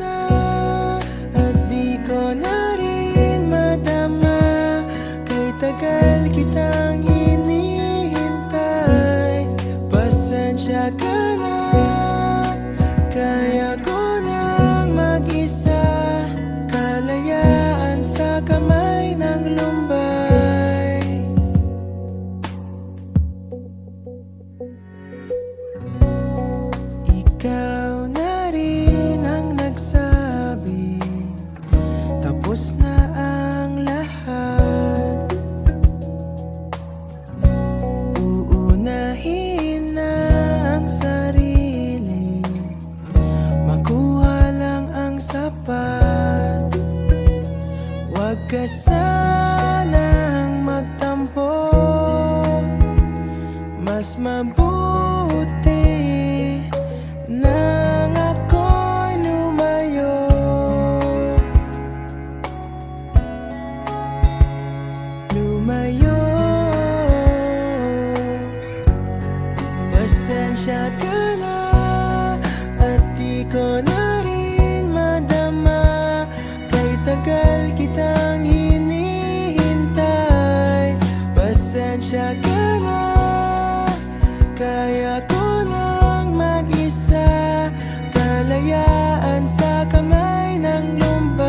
na at di ko na rin madama. Kay tagal kitang hinihintay, pasensya ka na. Kaya ko nang mag-isa, kalayaan sa kamay ng lumbay. Ikaw na rin ang nagsabi, tapos na ang lahat. Uunahin na ang sarili, makuha lang ang sapat. Huwag ka sanang magtampo, mas mabuti nang ako'y lumayo. Lumayo. Pasensya ka na at di ko na rin madama. Kay tagal kitang hinihintay, pasensya ka na. Kaya ko nang mag-isa, kalayaan sa kamay ng lumbay.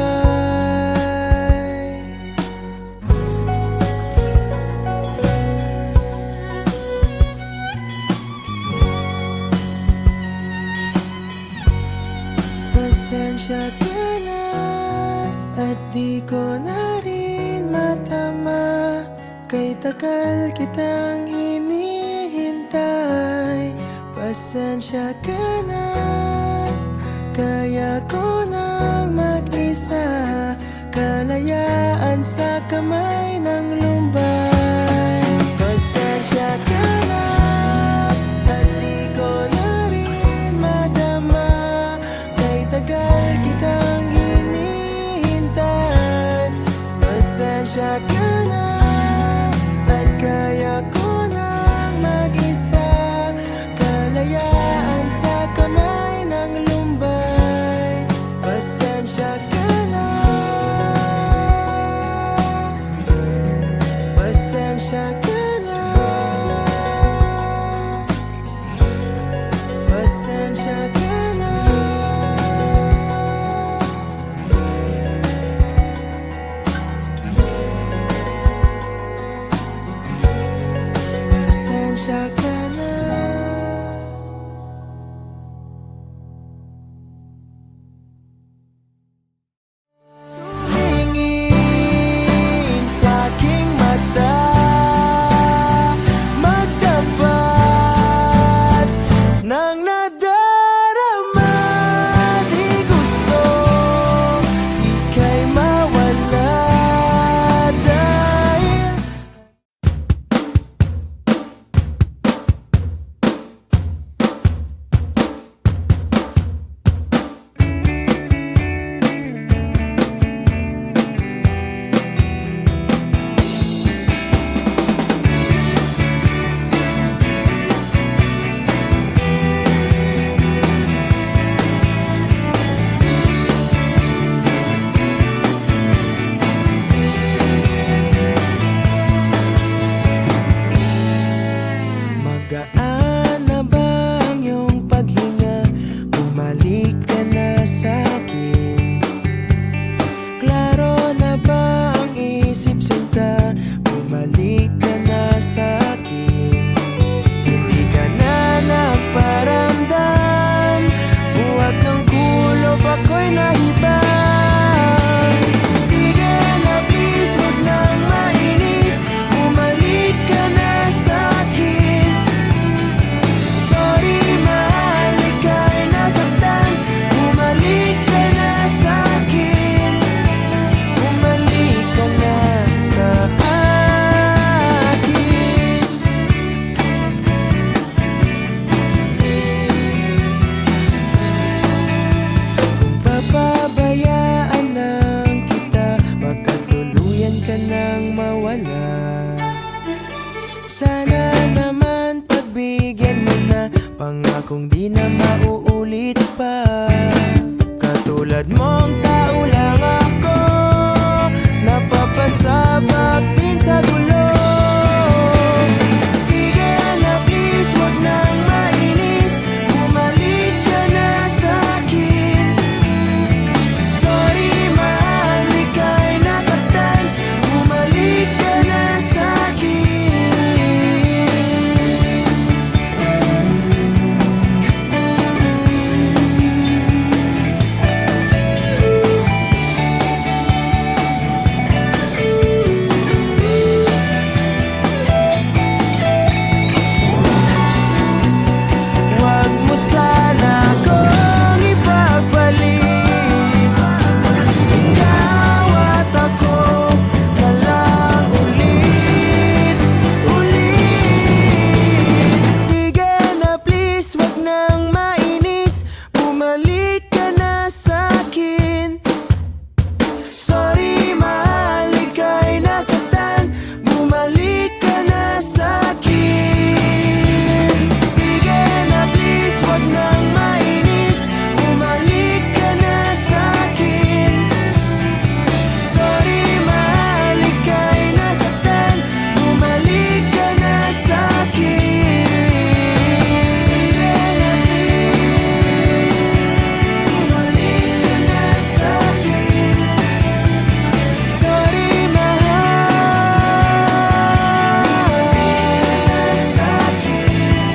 Pasensya ka na at di ko na rin matama. Kay tagal kitang hinihintay, pasensya ka na. Kaya ko nang mag-isa, kalayaan sa kamay ng lumbay. Pasensya ka na at di ko na rin madama. Kay tagal kitang hinihintay, pasensya ka na. At kaya ko nang mag-isa, kalayaan sa kamay ng lumbay. Pasensya ka na. mong tao lang ako, napapasabak din sa gulo. Sige na please, wag nang mainis, bumalik ka na sa'kin. Sorry mahal, ika'y nasaktan, bumalik ka na sa'kin. Wag mo sana akong ipapalit, ikaw at ako na lang ulit, ulit. Sige na please, wag nang mainis, bumalik ka na sa'kin. Sorry mahal, ika'y nasaktan, bumalik ka na sa'kin. Sige na please, wag nang mainis, bumalik ka na sa'kin. Sorry mahal, ika'y nasaktan, bumalik ka na sa'kin. Sige na please, bumalik ka na sa'kin. Sorry mahal, sa'kin,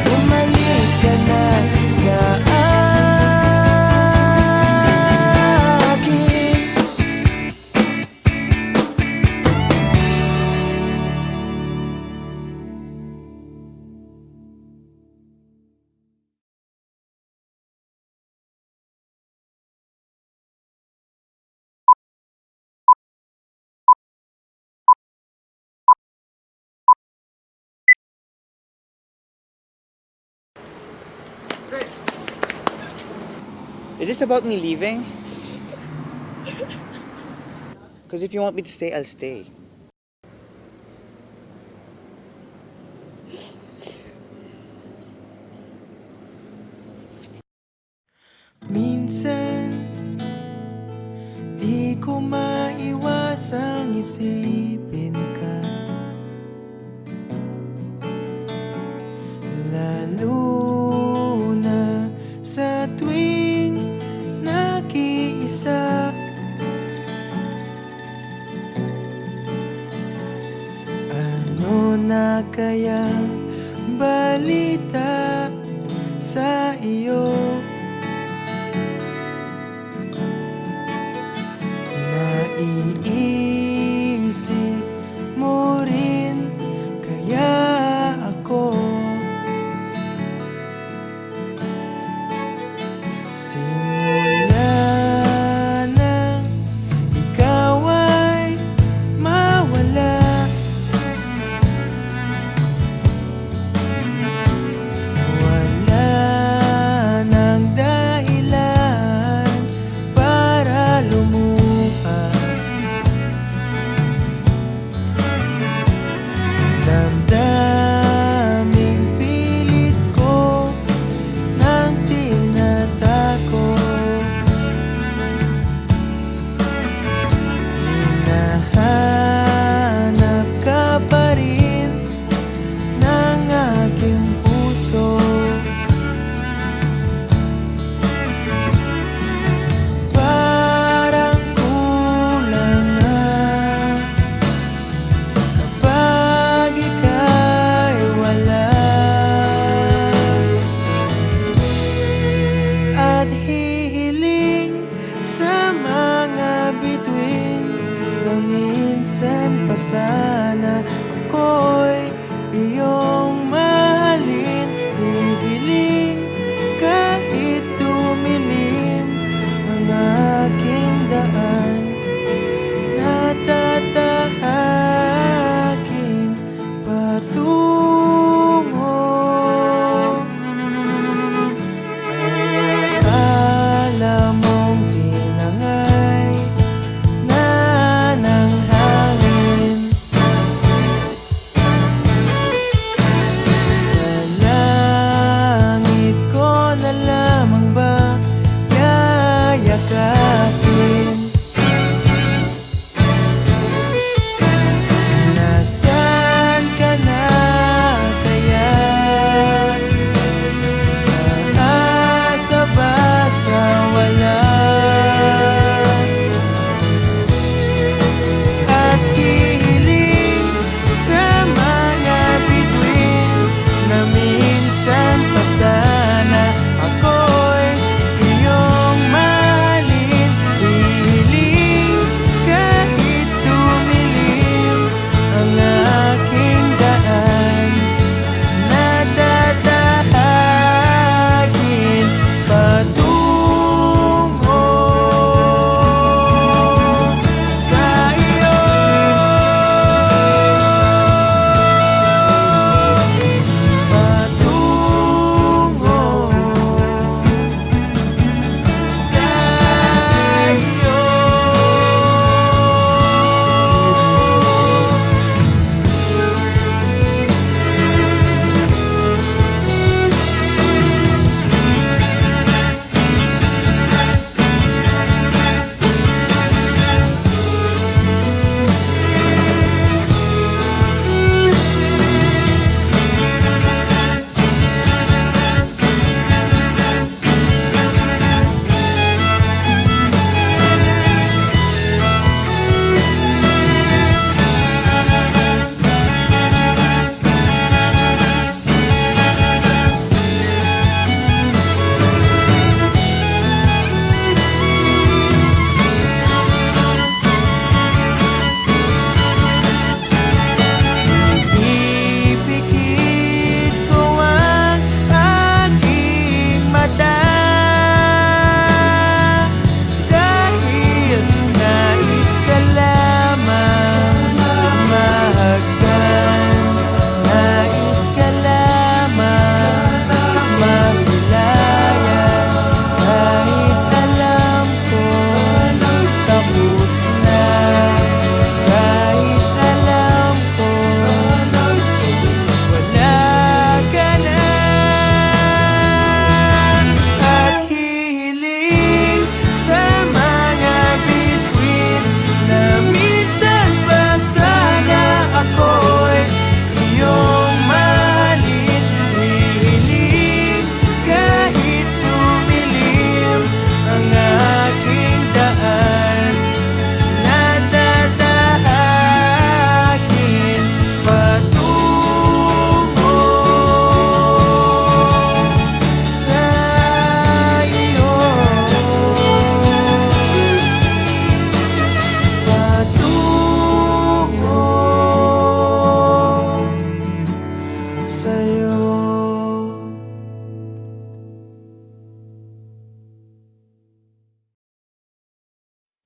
bumalik ka na sa akin. Is this about me leaving? Because if you want me to stay, I'll stay. Minsan, di ko maiwasang isipin ka, lalo na sa tuwing nag-iisa. Ano na kayang balita sa iyo? Naiisip mo rin kaya ako? Simula nang ikaw ay mawala, wala nang dahilan para lumuha. Damdaming pilit ko nang tinatako, hinahanap ka pa rin ng aking puso. Parang kulang na kapag ika'y wala, at hihiling sa mga bituin na minsan pa sana ako'y iyong mahalin. Hihiling kahit tumilim ang aking daan, natatahakin patungo. Ay akala mong tinangay na ng hangin,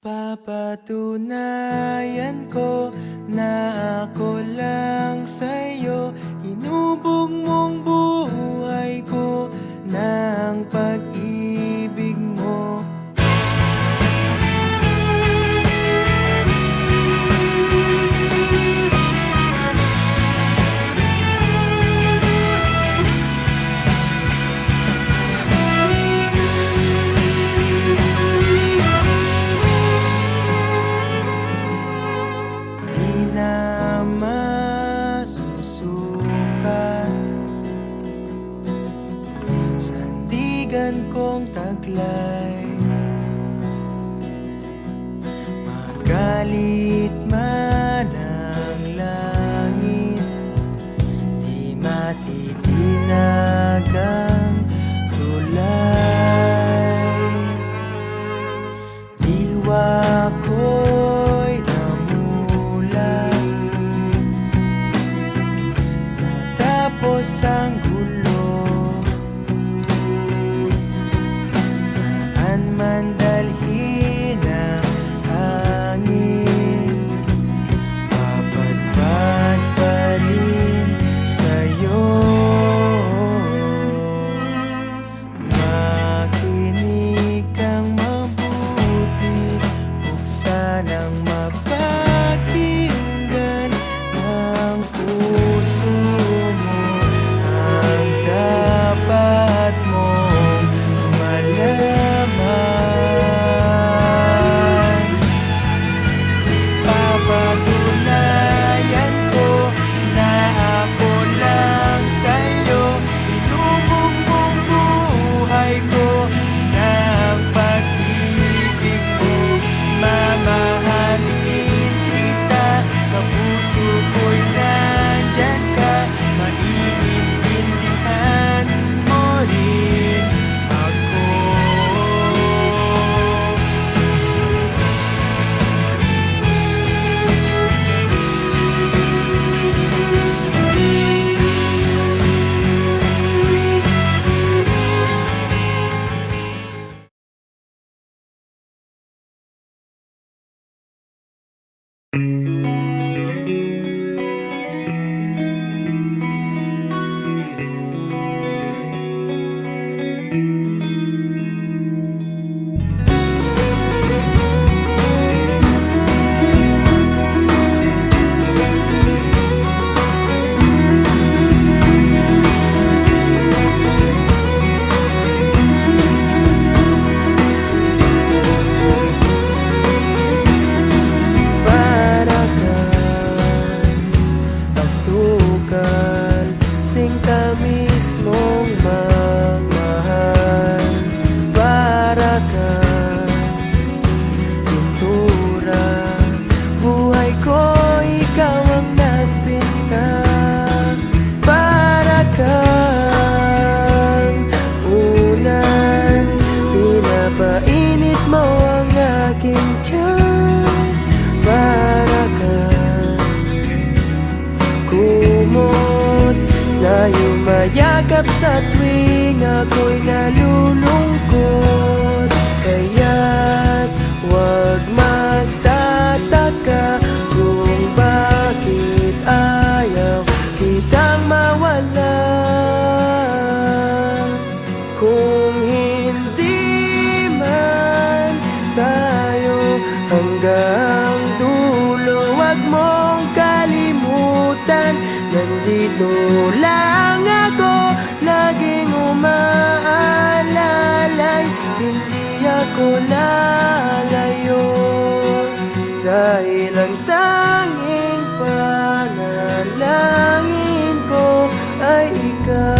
Papatunayan ko na ako lang sa'yo. Hinubog mong buhay ko ng pag-ibig mo. Di na masusukat sandigan kong taglay. Magalit man ang langit, di matitinag ang tulay. Diwa ko'y namulat, natapos ang gulo. Saan man dalhin ang hangin, papadpad pa rin sa'yo. Makinig kang mabuti, buksan ang mapakinggan ng puso mo. Ang dapat mong malaman. Papatunayan ko na ako lang sa'yo. Hinubog mong buhay ko ng pag-ibig mo. Mamahalin kita, sa puso ko'y nandyan ka. Maiintindihan mo rin ako. Para kang asukal, singka mismong magmahal. Para kang pintura, buhay ko ikaw ang nagpinta. Para kang unan, pinapainit mo ang aking tiyan. Para kang kumot na yumayakap sa tuwing ako'y nalulungkot. Kaya't huwag magtataka kung bakit ayaw kitang mawala. Kung hindi man tayo hanggang dulo, huwag mong kalimutan, nandito lang ako, laging umaalalay. Hindi ako lalayo, dahil ang tanging panalangin ko ay ikaw.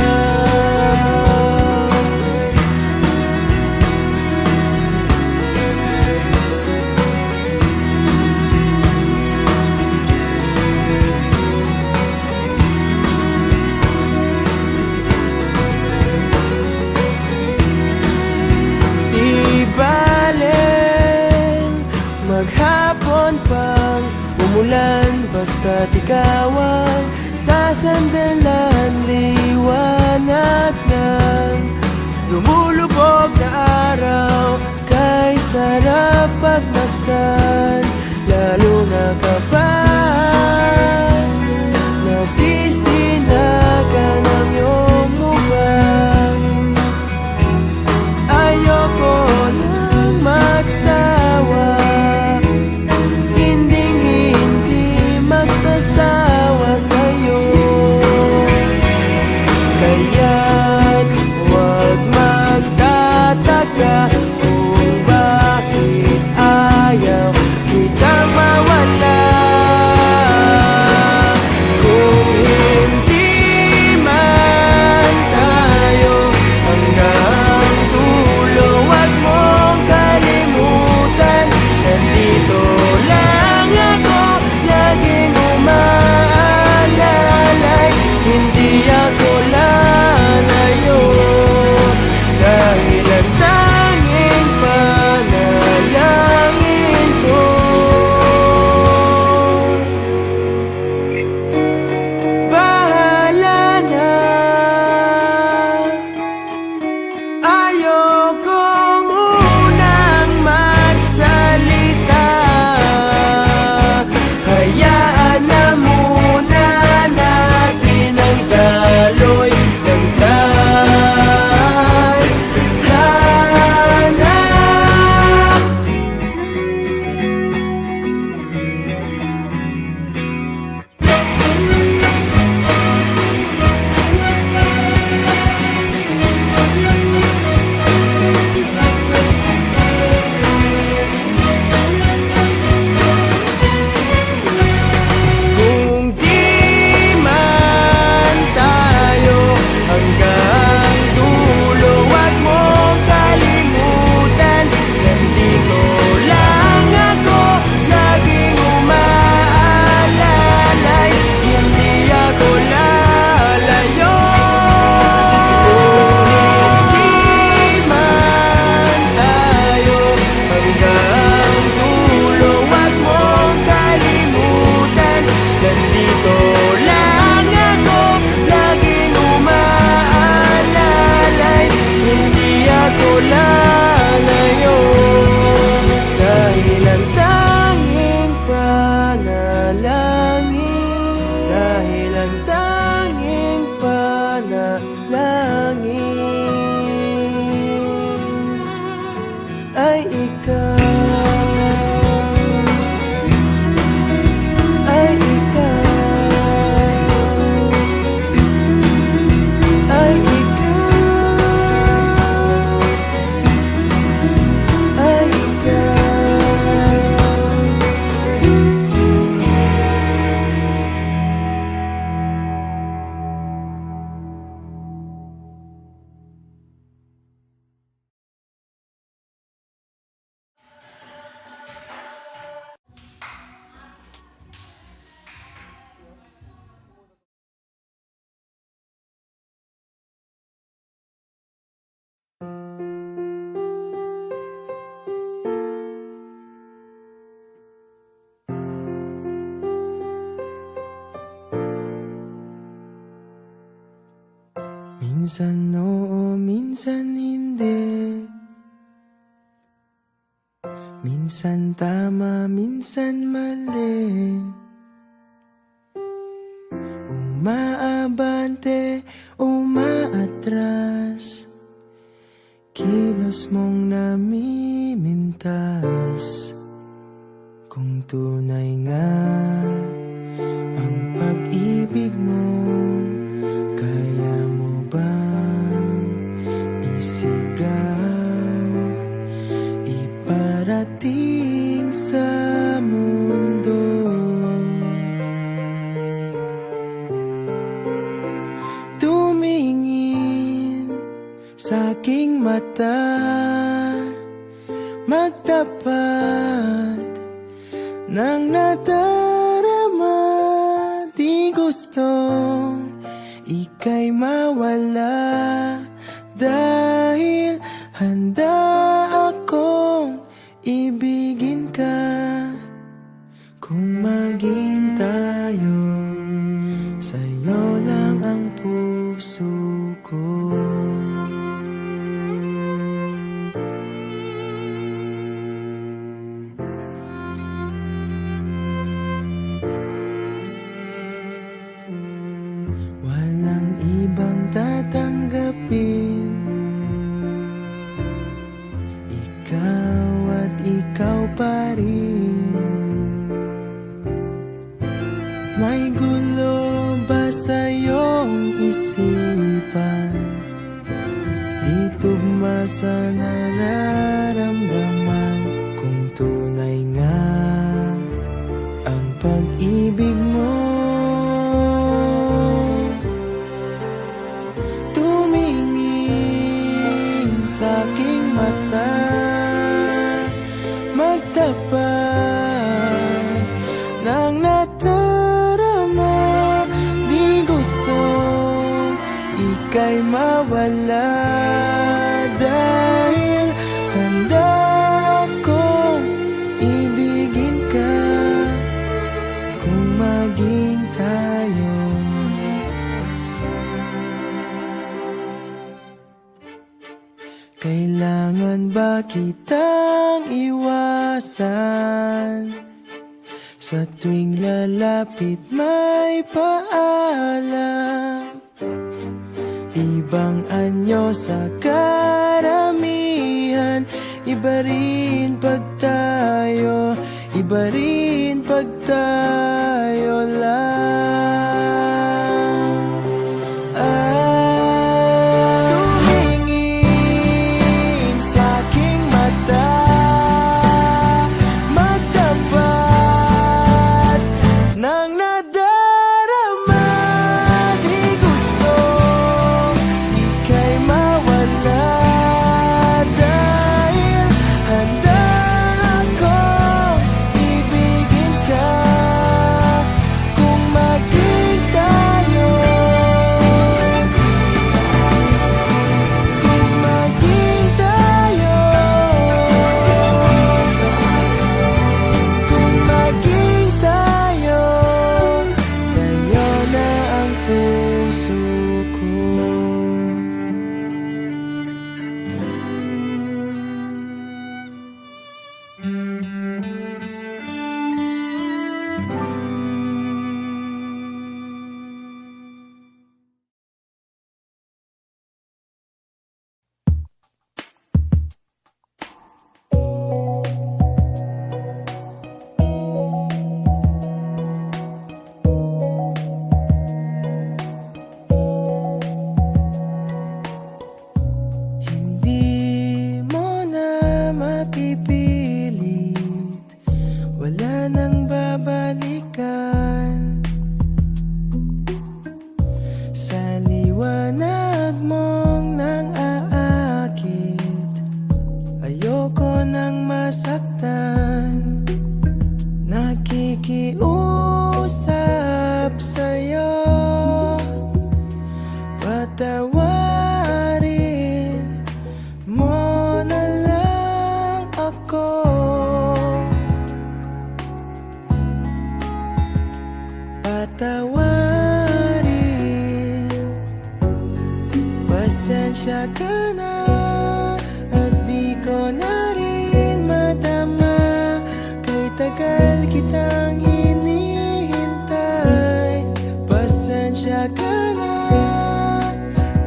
Di balen maghapon pang umulan, basta't ikaw ang sasandalan. Liwanag ng lumulubog na araw, kay sarap pagmasdan. Minsan oo, minsan hindi. Minsan tama, minsan mali. Umaabante, umaatras. Kilos mong namimintas. Kung tunay nga ang pag-ibig mo, kaya mo bang isigaw, iparating sa mundo? Tumingin sa aking mata, magtapat ng nadarama. Di gustong ika'y mawala, dahil handa akong ibigin ka. Kung maging tayo, sa'yo lang ang puso ko. Walang ibang tatanggapin, ikaw at ikaw pa rin. May gulo ba sa iyong isipan? Di tugma sa nararamdaman. Kung tunay nga ang pag-ibig mo, tumingin sa aking mata, magtapat ng nadarama. Di gusto ika'y mawala, dahil handa akong ibigin ka. Kung maging tayo, kailangan ba kitang iwasan? Sa tuwing lalapit may paalam, ibang anyo sa karamihan. Iba rin pag tayo, iba rin pag tayo lang. Tumingin sa aking mata, magtapat ng nadarama. Di gusto ika'y mawala, dahil handa akong ibigin ka. Kung maging tayo, kung maging tayo, kung maging tayo, sa'yo na ang puso ko. Hindi mo na mapipili Pasensya ka na at di ko na rin madama, kay tagal kitang hinihintay. Pasensya ka na,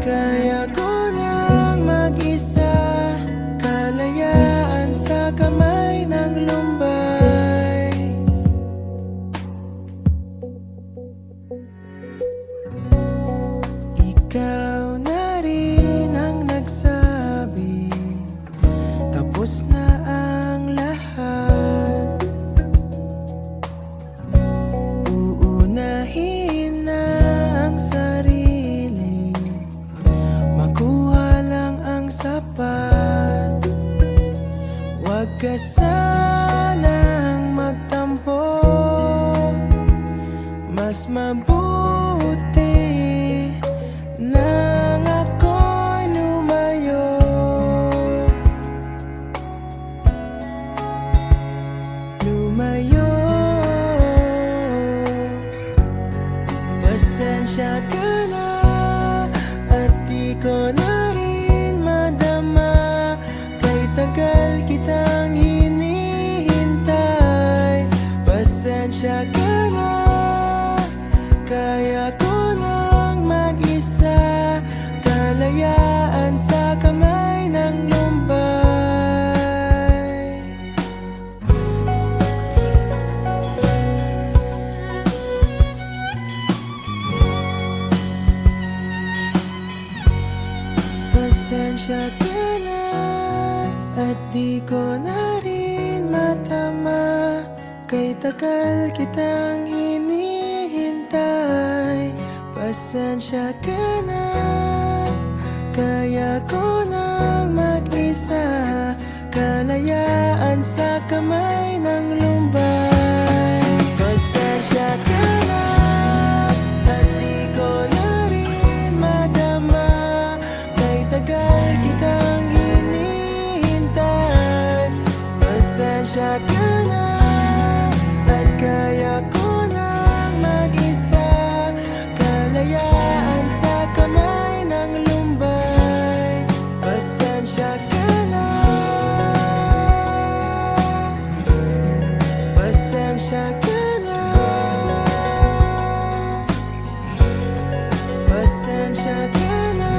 kaya ko nang mag-isa, kalayaan sa kamay ng lumbay. Ikaw na rin ang nagsabi, tapos na ang lahat. Uunahin na ang sarili, makuha lang ang sapat. Huwag ka sanang magtampo, mas mabuti nang ako'y lumayo. Lumayo. Pasensya ka na at di ko na rin madama, kay tagal kitang hinihintay. Pasensya ka na, kaya ko nang mag-isa, kalayaan sa kamay ng lumbay. Pasensya ka na at di ko na rin matama, kay tagal kitang hinihintay. Pasensya ka na, kaya ko nang mag-isa, kalayaan sa kamay ng lumbay. Pasensya ka na at di ko na rin madama, kay tagal kitang hinihintay. Pasensya ka na at kaya ko nang mag-isa, kalayaan sa kamay ng lumbay. Pasensya ka na. Pasensya ka na. Pasensya ka na.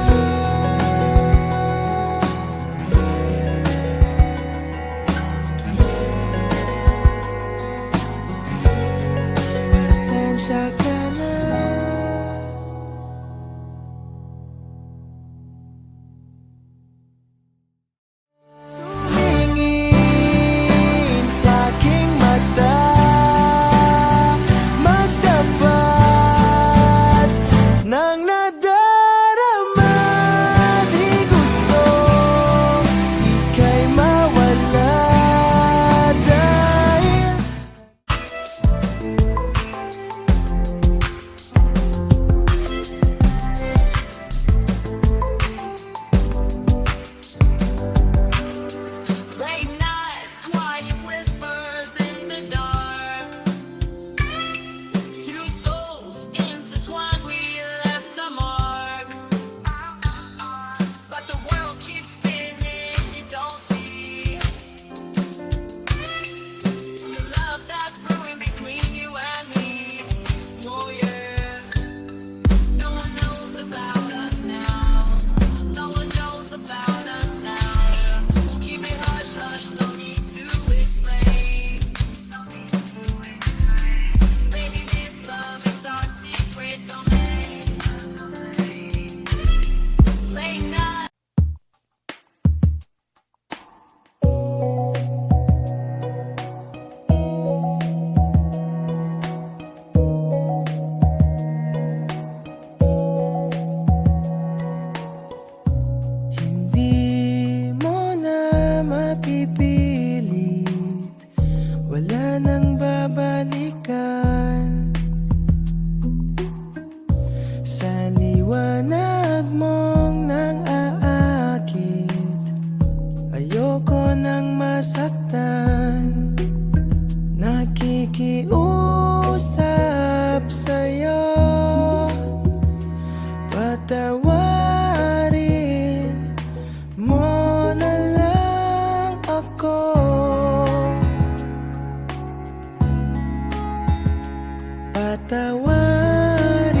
patawarin.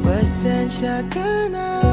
Pasensya ka na.